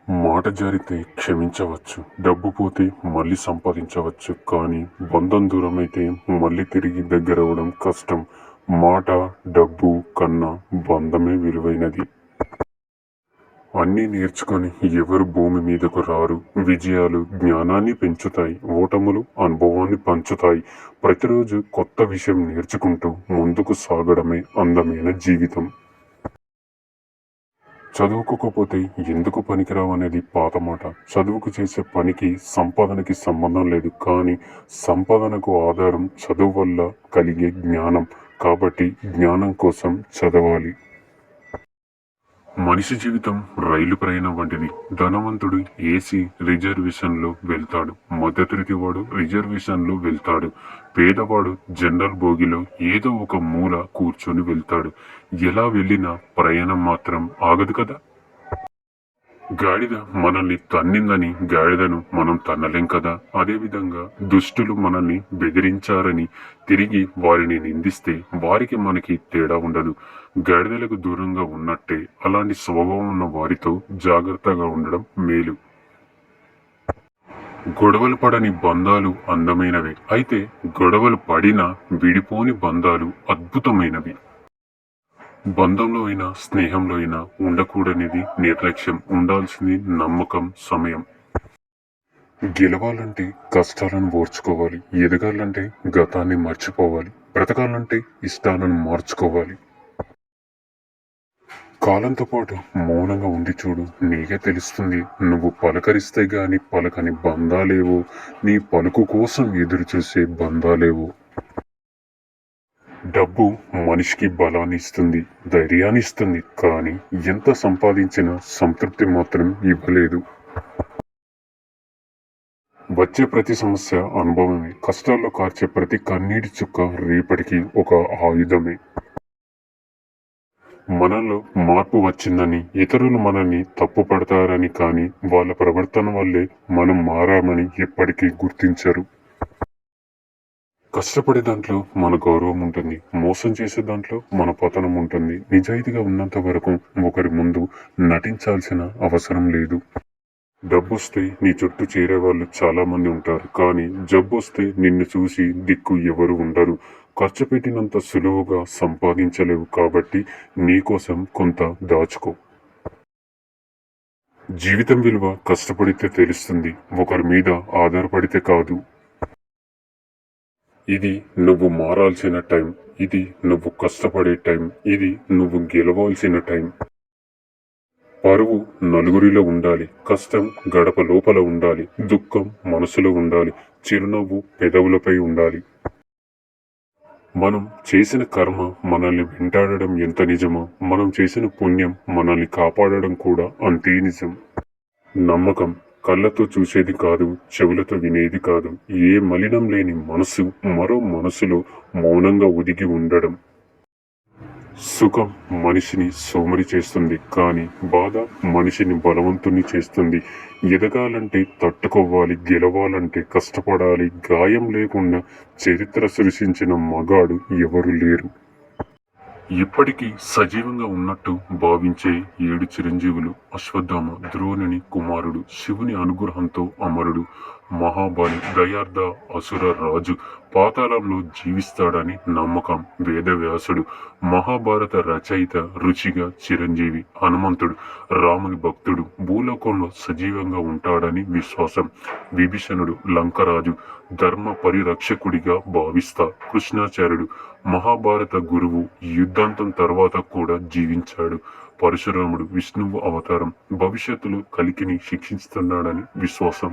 మాట జారితే క్షమించవచ్చు, డబ్బు పోతే మళ్ళీ సంపాదించవచ్చు, కానీ బంధం దూరమైతే మళ్ళీ తిరిగి దగ్గరవడం కష్టం. మాట, డబ్బు కన్నా బంధమే విలువైనది. అన్నీ నేర్చుకొని ఎవరు భూమి మీదకు రారు. విజయాలు జ్ఞానాన్ని పెంచుతాయి, ఓటములు అనుభవాన్ని పంచుతాయి. ప్రతిరోజు కొత్త విషయం నేర్చుకుంటూ ముందుకు సాగడమే అందమైన జీవితం. చదువుకోకపోతే ఎందుకు పనికిరావు అనేది పాత మాట. చదువుకు చేసే పనికి సంపాదనకి సంబంధం లేదు, కానీ సంపాదనకు ఆధారం చదువు వల్ల కలిగే జ్ఞానం. కాబట్టి జ్ఞానం కోసం చదవాలి. మనిషి జీవితం రైలు ప్రయాణం వంటిది. ధనవంతుడు ఏసీ రిజర్వేషన్లో వెళ్తాడు, మధ్యతరగతి వాడు రిజర్వేషన్లో వెళ్తాడు, పేదవాడు జనరల్ బోగిలో ఏదో ఒక మూల కూర్చొని వెళ్తాడు. ఎలా వెళ్ళినా ప్రయాణం మాత్రం ఆగదు కదా. గాడిద మనల్ని తన్నిందని గాడిదను మనం తన్నలేం కదా. అదేవిధంగా దుష్టులు మనల్ని బెదిరించారని తిరిగి వారిని నిందిస్తే వారికి మనకి తేడా ఉండదు. గాడిదలకు దూరంగా ఉన్నట్టే అలాంటి స్వభావం ఉన్న వారితో జాగ్రత్తగా ఉండడం మేలు. గొడవలు పడని బంధాలు అందమైనవే, అయితే గొడవలు పడినా విడిపోని బంధాలు అద్భుతమైనవి. బంధంలో అయినా స్నేహంలో అయినా ఉండకూడనిది నిర్లక్ష్యం, ఉండాల్సింది నమ్మకం, సమయం. గెలవాలంటే కష్టాలను ఓర్చుకోవాలి, ఎదగాలంటే గతాన్ని మర్చిపోవాలి, బ్రతకాలంటే ఇష్టాలను మార్చుకోవాలి. కాలంతో పాటు మౌనంగా ఉండి చూడు, నీకే తెలుస్తుంది. నువ్వు పలకరిస్తే గాని పలకని బంధాలేవో, నీ పలుకు కోసం ఎదురు చూసే బంధాలేవో. డబ్బు మనిషికి బలాన్ని ఇస్తుంది, ధైర్యాన్ని ఇస్తుంది, కానీ ఎంత సంపాదించినా సంతృప్తి మాత్రం ఇవ్వలేదు. వచ్చే ప్రతి సమస్య అనుభవమే, కష్టాల్లో కార్చే ప్రతి కన్నీటి చుక్క రేపటికి ఒక ఆయుధమే. మనలో మార్పు వచ్చిందని ఇతరులు మనల్ని తప్పు పడతారని, కానీ వాళ్ళ ప్రవర్తన వల్లే మనం మారామని ఎప్పటికీ గుర్తించరు. కష్టపడే దాంట్లో మన గౌరవం ఉంటుంది, మోసం చేసే దాంట్లో మన పతనం ఉంటుంది. నిజాయితీగా ఉన్నంత వరకు ఒకరి ముందు నటించాల్సిన అవసరం లేదు. డబ్బొస్తే నీ చుట్టూ చేరేవాళ్ళు చాలా మంది ఉంటారు, కానీ జబ్బొస్తే నిన్ను చూసి దిక్కు ఎవరు ఉండరు. ఖర్చు పెట్టినంత సులువుగా సంపాదించలేవు, కాబట్టి నీకోసం కొంత దాచుకో. జీవితం విలువ కష్టపడితే తెలుస్తుంది, ఒకరి మీద ఆధారపడితే కాదు. ఇది నువ్వు మారాల్సిన టైం, ఇది నువ్వు కష్టపడే టైం, ఇది నువ్వు గెలవాల్సిన టైం. పరువు నలుగురిలో ఉండాలి, కష్టం గడప లోపల ఉండాలి, దుఃఖం మనసులో ఉండాలి, చిరునవ్వు పెదవులపై ఉండాలి. మనం చేసిన కర్మ మనల్ని వెంటాడడం ఎంత నిజమో, మనం చేసిన పుణ్యం మనల్ని కాపాడడం కూడా అంతే నిజం. నమ్మకం కళ్ళతో చూసేది కాదు, చెవులతో వినేది కాదు. ఏ మలినం లేని మనసు మరో మనసులో మౌనంగా ఒదిగి ఉండడం. సుఖం మనిషిని సోమరి చేస్తుంది, కానీ బాధ మనిషిని బలవంతుని చేస్తుంది. ఎదగాలంటే తట్టుకోవాలి, గెలవాలంటే కష్టపడాలి. గాయం లేకుండా చరిత్ర సృష్టించిన మగాడు ఎవరు లేరు. ఇప్పటికీ సజీవంగా ఉన్నట్టు భావించే 7 చిరంజీవులు. అశ్వత్థామ ద్రోణుని కుమారుడు, శివుని అనుగ్రహంతో అమరుడు, మహాబలి, దయార్ధ అసుర రాజు, పాతాళంలో జీవిస్తాడని నమ్మకం. వేదవ్యాసుడు మహాభారత రచయిత, రుచిగా చిరంజీవి. హనుమంతుడు రాముని భక్తుడు, భూలోకంలో సజీవంగా ఉంటాడని విశ్వాసం. విభీషణుడు లంకరాజు, ధర్మ పరిరక్షకుడిగా భావిస్తా. కృష్ణాచార్యుడు మహాభారత గురువు, యుద్ధాంతం తర్వాత కూడా జీవించాడు. పరశురాముడు విష్ణువు అవతారం, భవిష్యత్తులో కలికిని శిక్షిస్తున్నాడని విశ్వాసం.